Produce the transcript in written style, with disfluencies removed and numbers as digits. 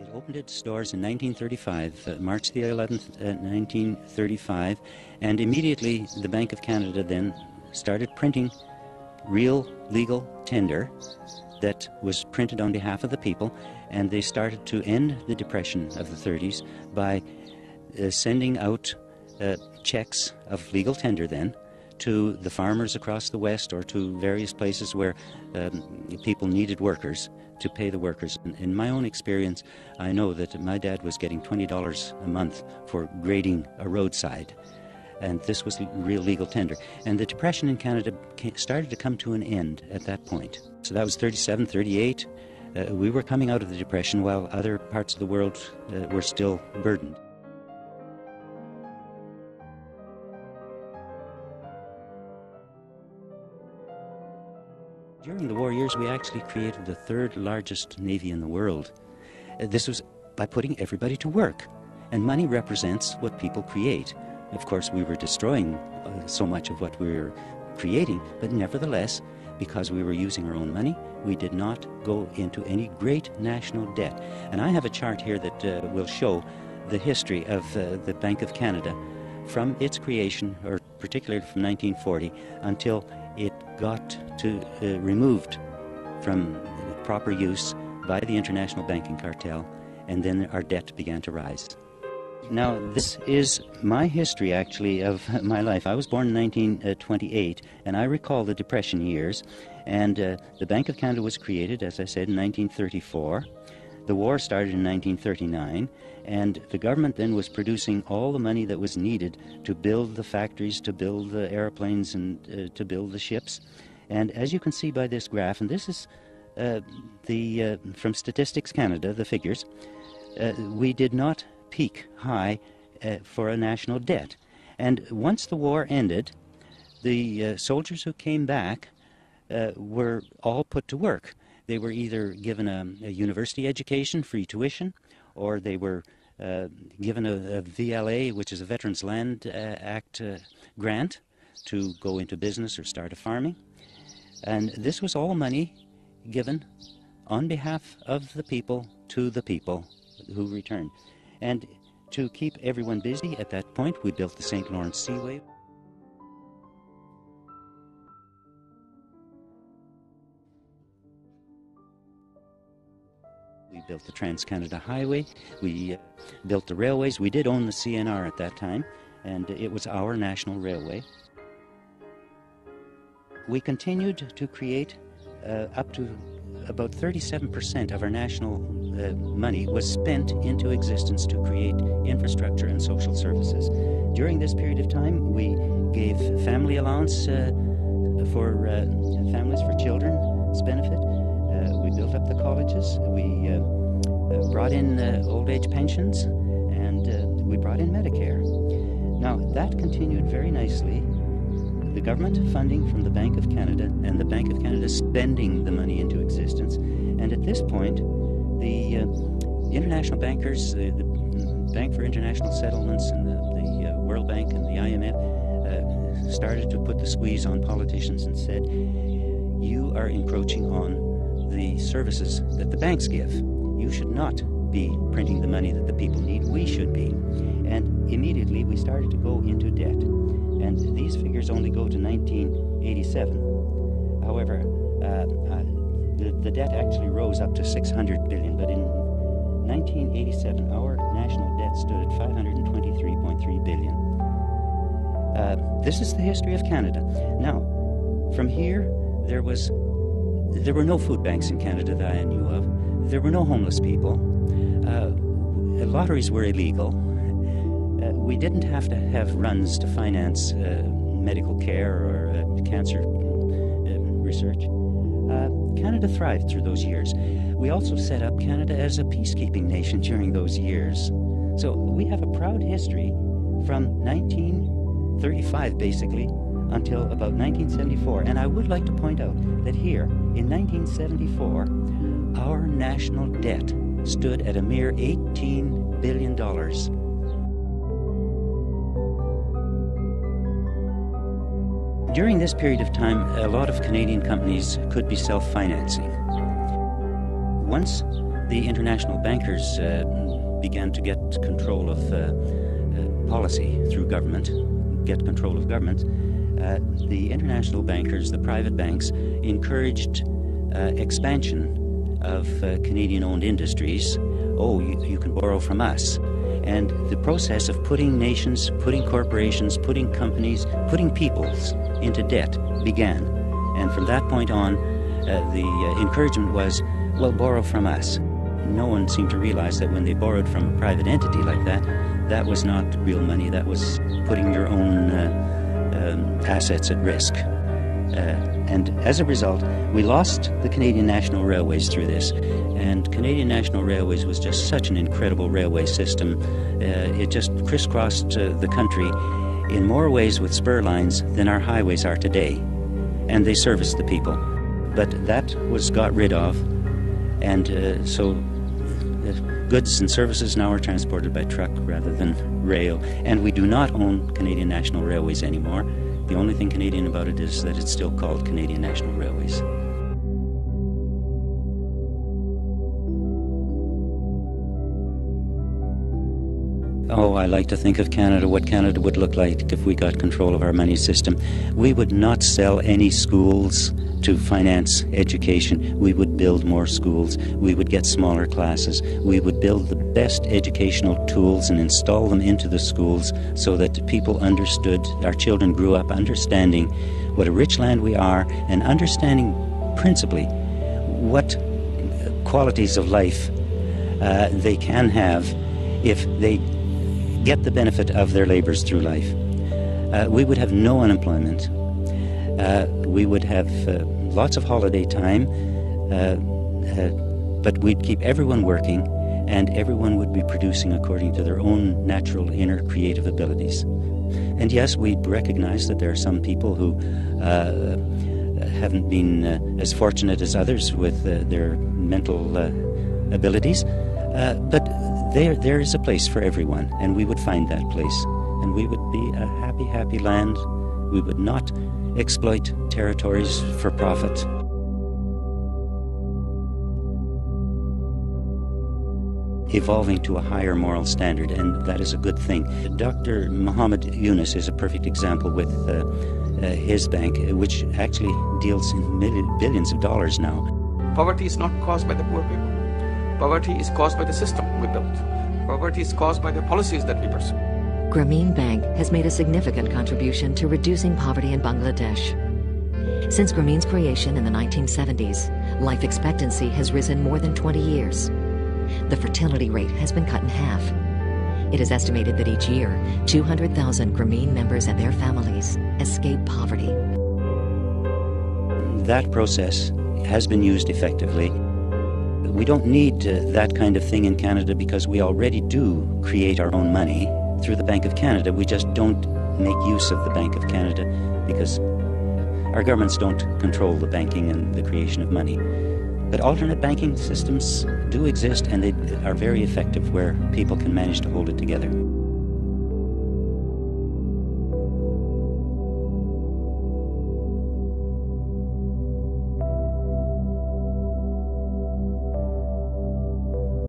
It opened its doors in 1935, March the 11th, 1935, and immediately the Bank of Canada then started printing real legal tender that was printed on behalf of the people, and they started to end the Depression of the 30s by sending out checks of legal tender then to the farmers across the West or to various places where people needed workers to pay the workers. In my own experience, I know that my dad was getting $20 a month for grading a roadside, and this was real legal tender. And the Depression in Canada started to come to an end at that point. So that was 37, 38. We were coming out of the Depression while other parts of the world were still burdened. During the war years, we actually created the third largest navy in the world. This was by putting everybody to work, and money represents what people create. Of course, we were destroying so much of what we were creating, but nevertheless, because we were using our own money, we did not go into any great national debt. And I have a chart here that will show the history of the Bank of Canada from its creation, or particularly from 1940, until it got removed from proper use by the international banking cartel, and then our debt began to rise. Now, this is my history, actually, of my life. I was born in 1928, and I recall the Depression years, and the Bank of Canada was created, as I said, in 1934. The war started in 1939, and the government then was producing all the money that was needed to build the factories, to build the airplanes, and to build the ships. And as you can see by this graph, and this is from Statistics Canada, the figures, we did not peak high for a national debt. And once the war ended, the soldiers who came back were all put to work. They were either given a university education, free tuition, or they were given a VLA, which is a Veterans Land Act grant, to go into business or start a farming. And this was all money given on behalf of the people to the people who returned. And to keep everyone busy at that point, we built the St. Lawrence Seaway. We built the Trans-Canada Highway. We built the railways. We did own the CNR at that time, and it was our national railway. We continued to create up to about 37% of our national money was spent into existence to create infrastructure and social services. During this period of time, we gave family allowance for families for children's benefit. We built up the colleges. We brought in old age pensions, and we brought in Medicare. Now, that continued very nicely. The government funding from the Bank of Canada, and the Bank of Canada spending the money into existence. And at this point, the international bankers, the Bank for International Settlements and the World Bank and the IMF started to put the squeeze on politicians and said, you are encroaching on the services that the banks give. You should not be printing the money that the people need. We should be. And immediately we started to go into debt. And these figures only go to 1987. However, the debt actually rose up to $600 billion, but in 1987, our national debt stood at $523.3 billion. This is the history of Canada. Now, from here, there were no food banks in Canada that I knew of. There were no homeless people. Lotteries were illegal. We didn't have to have runs to finance medical care or cancer research. Canada thrived through those years. We also set up Canada as a peacekeeping nation during those years. So we have a proud history from 1935, basically, until about 1974. And I would like to point out that here, in 1974, our national debt stood at a mere $18 billion. During this period of time, a lot of Canadian companies could be self-financing. Once the international bankers began to get control of policy through government, get control of government, the international bankers, the private banks, encouraged expansion of Canadian-owned industries. Oh, you can borrow from us. And the process of putting nations, putting corporations, putting companies, putting peoples into debt began. And from that point on, the encouragement was, well, borrow from us. No one seemed to realize that when they borrowed from a private entity like that, that was not real money, that was putting your own assets at risk. And as a result, we lost the Canadian National Railways through this. And Canadian National Railways was just such an incredible railway system. It just crisscrossed the country in more ways with spur lines than our highways are today. And they serviced the people. But that was got rid of, and so goods and services now are transported by truck rather than rail. And we do not own Canadian National Railways anymore. The only thing Canadian about it is that it's still called Canadian National Railways. Oh, I like to think of Canada, what Canada would look like if we got control of our money system. We would not sell any schools to finance education. We would build more schools. We would get smaller classes. We would build the best educational tools and install them into the schools so that people understood, our children grew up understanding what a rich land we are and understanding principally what qualities of life they can have if they get the benefit of their labors through life. We would have no unemployment. We would have lots of holiday time, but we'd keep everyone working, and everyone would be producing according to their own natural inner creative abilities. And yes, we'd recognize that there are some people who haven't been as fortunate as others with their mental abilities, but there is a place for everyone, and we would find that place, and we would be a happy, happy land. We would not exploit territories for profit. Evolving to a higher moral standard, and that is a good thing. Dr. Muhammad Yunus is a perfect example with his bank, which actually deals in billions of dollars now. Poverty is not caused by the poor people. Poverty is caused by the system we built. Poverty is caused by the policies that we pursue. Grameen Bank has made a significant contribution to reducing poverty in Bangladesh. Since Grameen's creation in the 1970s, life expectancy has risen more than 20 years. The fertility rate has been cut in half. It is estimated that each year, 200,000 Grameen members and their families escape poverty. That process has been used effectively. We don't need that kind of thing in Canada because we already do create our own money through the Bank of Canada. We just don't make use of the Bank of Canada because our governments don't control the banking and the creation of money. But alternate banking systems do exist, and they are very effective where people can manage to hold it together.